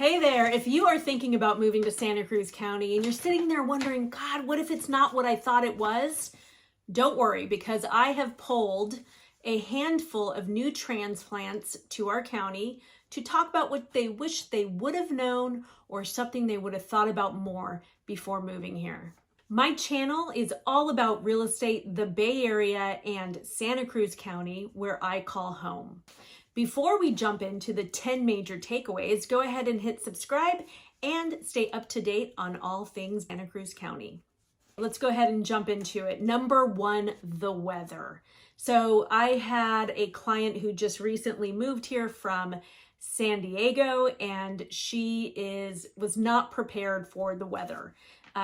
Hey there, if you are thinking about moving to Santa Cruz County and you're sitting there wondering, God, what if it's not what I thought it was? Don't worry, because I have polled a handful of new transplants to our county to talk about what they wish they would have known or something they would have thought about more before moving here. My channel is all about real estate, the Bay Area, and Santa Cruz County, where I call home. Before we jump into the 10 major takeaways, go ahead and hit subscribe and stay up to date on all things Santa Cruz County. Let's go ahead and jump into it. Number one, the weather. So I had a client who just recently moved here from San Diego, and she was not prepared for the weather.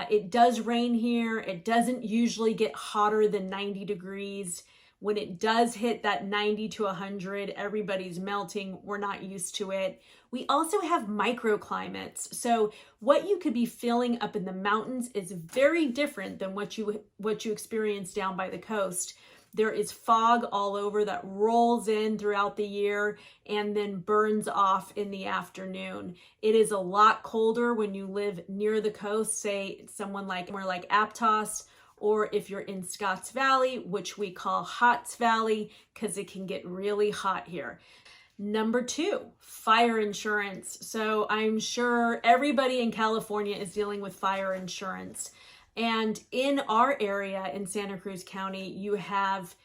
It does rain here. It doesn't usually get hotter than 90 degrees. When it does hit that 90 to 100, everybody's melting. We're not used to it. We also have microclimates. So what you could be feeling up in the mountains is very different than what you experience down by the coast. There is fog all over that rolls in throughout the year and then burns off in the afternoon. It is a lot colder when you live near the coast, say somewhere like Aptos, or if you're in Scotts Valley, which we call Hots Valley, because it can get really hot here. Number two, fire insurance. So I'm sure everybody in California is dealing with fire insurance. And in our area in Santa Cruz County, you have,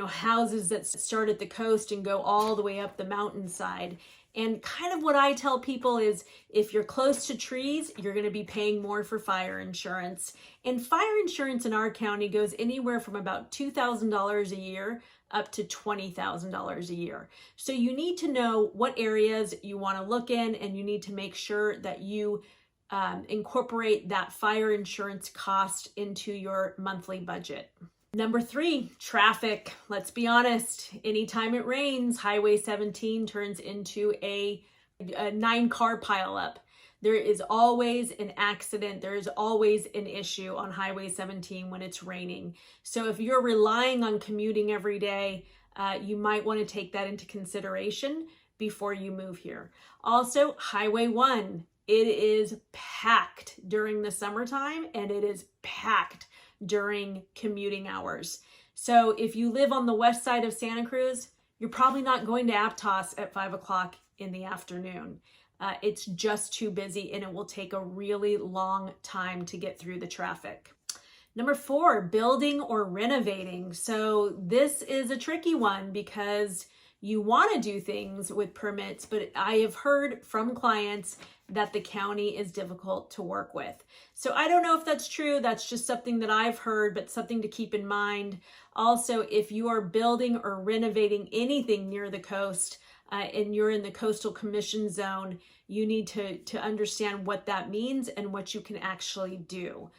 houses that start at the coast and go all the way up the mountainside. And kind of what I tell people is if you're close to trees, you're going to be paying more for fire insurance. And fire insurance in our county goes anywhere from about $2,000 a year up to $20,000 a year. So you need to know what areas you want to look in, and you need to make sure that you incorporate that fire insurance cost into your monthly budget. Number three, traffic. Let's be honest. Anytime it rains, Highway 17 turns into a 9-car pileup. There is always an accident. There is always an issue on Highway 17 when it's raining. So if you're relying on commuting every day, you might want to take that into consideration before you move here. Also, Highway 1. It is packed during the summertime, and it is packed during commuting hours. So if you live on the west side of Santa Cruz, you're probably not going to Aptos at 5 o'clock in the afternoon. It's just too busy, and it will take a really long time to get through the traffic. Number four, building or renovating. So this is a tricky one because you want to do things with permits, but I have heard from clients that the county is difficult to work with. So I don't know if that's true. That's just something that I've heard, but something to keep in mind. Also, if you are building or renovating anything near the coast and you're in the coastal commission zone, you need to understand what that means and what you can actually do.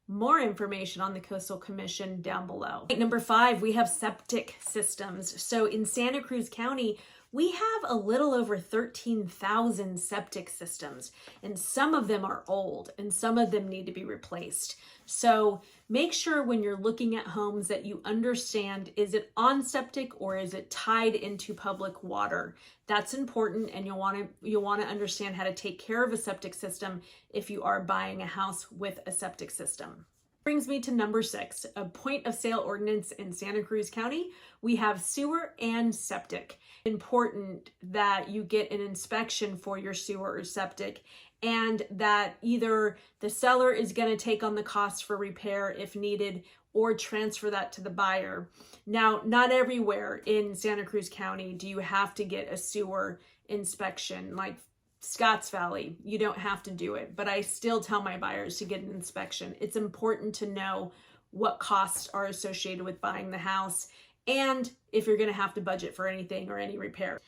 More information on the Coastal Commission down below. Number five, we have septic systems. So in Santa Cruz County, we have a little over 13,000 septic systems, and some of them are old and some of them need to be replaced. So make sure when you're looking at homes that you understand, is it on septic or is it tied into public water? That's important, and you'll want to understand how to take care of a septic system if you are buying a house with a septic system. Brings me to number six, a point of sale ordinance in Santa Cruz County. We have sewer and septic. Important that you get an inspection for your sewer or septic, and that either the seller is going to take on the cost for repair if needed or transfer that to the buyer. Now, not everywhere in Santa Cruz County do you have to get a sewer inspection. Like Scotts Valley, you don't have to do it, but I still tell my buyers to get an inspection. It's important to know what costs are associated with buying the house and if you're going to have to budget for anything or any repair.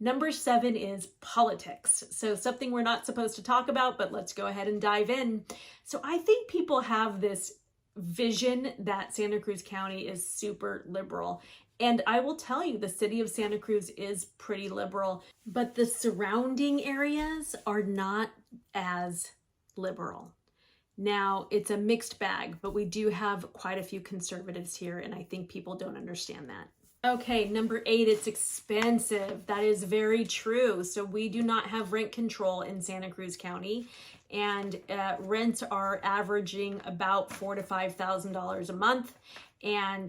Number seven is politics. So something we're not supposed to talk about, but let's go ahead and dive in. So I think people have this vision that Santa Cruz County is super liberal. And I will tell you, the city of Santa Cruz is pretty liberal, but the surrounding areas are not as liberal. Now, it's a mixed bag, but we do have quite a few conservatives here, and I think people don't understand that. Okay, number 8, it's expensive. That is very true. So we do not have rent control in Santa Cruz County, and rents are averaging about $4,000 to $5,000 a month, and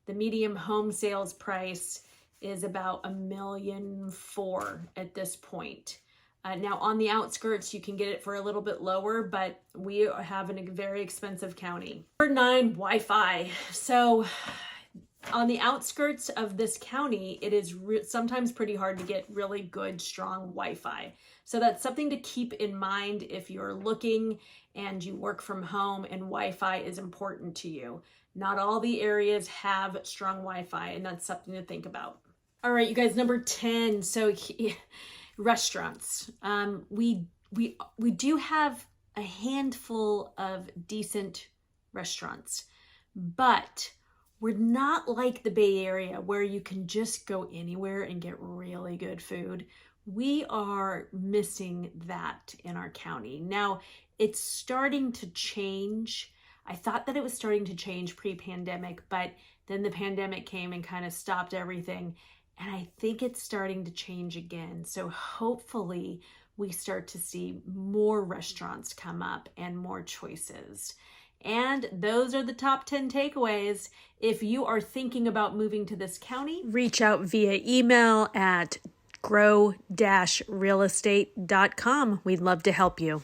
the median home sales price is about $1.4 million at this point. Now on the outskirts, you can get it for a little bit lower, but we have a very expensive county. Number 9, Wi-Fi. So on the outskirts of this county, it is sometimes pretty hard to get really good, strong Wi-Fi. So that's something to keep in mind if you're looking and you work from home and Wi-Fi is important to you. Not all the areas have strong Wi-Fi, and that's something to think about. All right, you guys, number 10. So restaurants. We do have a handful of decent restaurants, but we're not like the Bay Area where you can just go anywhere and get really good food. We are missing that in our county. Now, it's starting to change. I thought that it was starting to change pre-pandemic, but then the pandemic came and kind of stopped everything. And I think it's starting to change again. So hopefully we start to see more restaurants come up and more choices. And those are the top 10 takeaways. If you are thinking about moving to this county, reach out via email at grow-realestate.com. We'd love to help you.